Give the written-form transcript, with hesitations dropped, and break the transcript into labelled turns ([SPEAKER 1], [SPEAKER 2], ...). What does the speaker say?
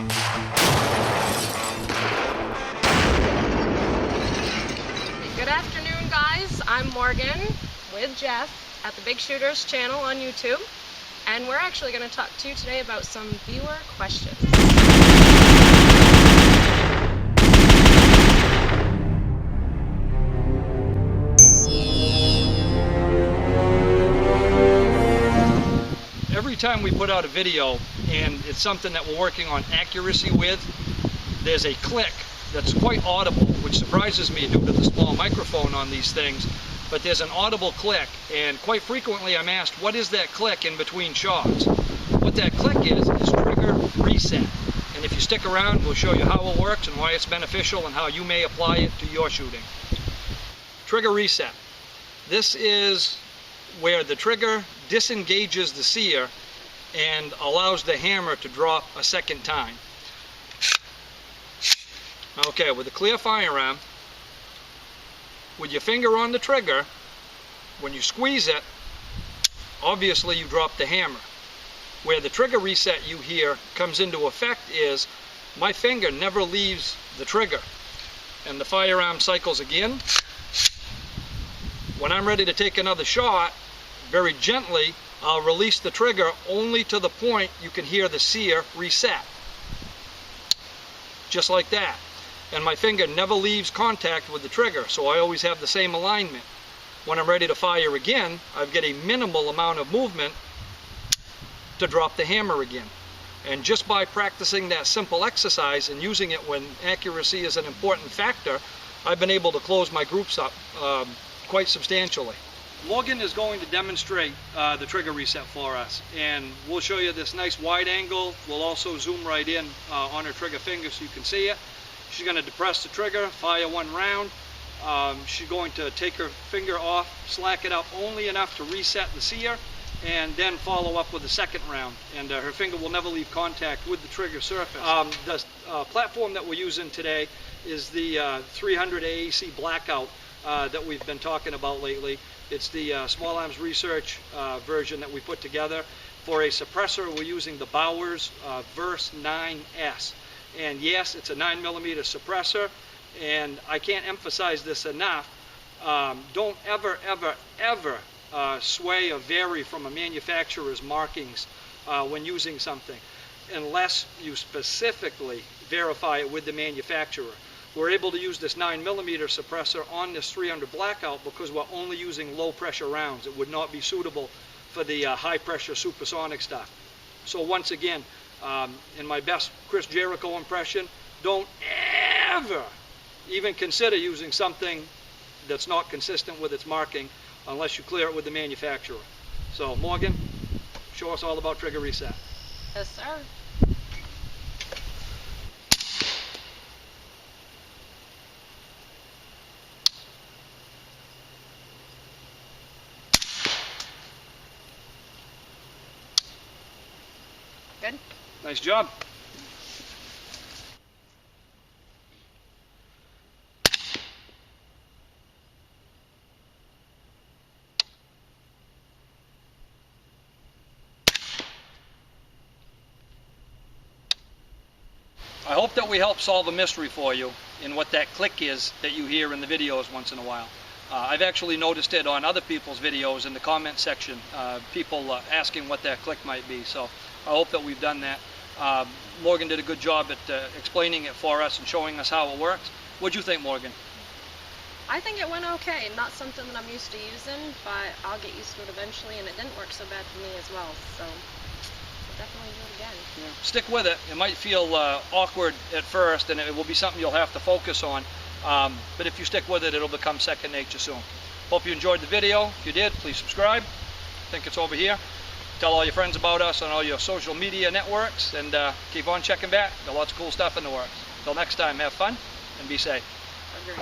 [SPEAKER 1] Good afternoon, guys. I'm Morgan with Jeff at the Bigshooterist channel on YouTube, and we're actually going to talk to you today about some viewer questions.
[SPEAKER 2] Every time we put out a video and it's something that we're working on accuracy with, there's a click that's quite audible, which surprises me due to the small microphone on these things, but there's an audible click, and quite frequently I'm asked, what is that click in between shots? What that click is trigger reset, and if you stick around we'll show you how it works and why it's beneficial and how you may apply it to your shooting. Trigger reset. This is where the trigger disengages the sear and allows the hammer to drop a second time. Okay, with a clear firearm, with your finger on the trigger, when you squeeze it, obviously you drop the hammer. Where the trigger reset you hear comes into effect is my finger never leaves the trigger, and the firearm cycles again. When I'm ready to take another shot, very gently I'll release the trigger only to the point you can hear the sear reset. Just like that. And my finger never leaves contact with the trigger, so I always have the same alignment. When I'm ready to fire again, I've got a minimal amount of movement to drop the hammer again. And just by practicing that simple exercise and using it when accuracy is an important factor, I've been able to close my groups up quite substantially. Morgan is going to demonstrate the trigger reset for us, and we'll show you this nice wide angle. We'll also zoom right in on her trigger finger so you can see it. She's going to depress the trigger, fire one round. She's going to take her finger off, slack it up only enough to reset the sear, and then follow up with the second round. And her finger will never leave contact with the trigger surface. The platform that we're using today is the 300 AAC Blackout that we've been talking about lately. It's the Small Arms Research version that we put together. For a suppressor, we're using the Bowers Verse 9S. And yes, it's a 9mm suppressor, and I can't emphasize this enough. Don't ever, ever, ever sway or vary from a manufacturer's markings when using something, unless you specifically verify it with the manufacturer. We're able to use this 9mm suppressor on this 300 Blackout because we're only using low pressure rounds. It would not be suitable for the high pressure supersonic stuff. So once again, in my best Chris Jericho impression, don't ever even consider using something that's not consistent with its marking unless you clear it with the manufacturer. So Morgan, show us all about trigger reset.
[SPEAKER 1] Yes, sir. Good.
[SPEAKER 2] Nice job. I hope that we help solve a mystery for you in what that click is that you hear in the videos once in a while. I've actually noticed it on other people's videos in the comment section, people asking what that click might be, so I hope that we've done that. Morgan did a good job at explaining it for us and showing us how it works. What'd you think, Morgan?
[SPEAKER 1] I think it went okay. Not something that I'm used to using, but I'll get used to it eventually, and it didn't work so bad for me as well, so I'll definitely do it again.
[SPEAKER 2] Yeah. Stick with it. It might feel awkward at first, and it will be something you'll have to focus on, but if you stick with it, it'll become second nature soon. Hope you enjoyed the video. If you did, please subscribe. I think it's over here. Tell all your friends about us on all your social media networks, and keep on checking back. Got lots of cool stuff in the works. Until next time, have fun and be safe.
[SPEAKER 1] Agreed.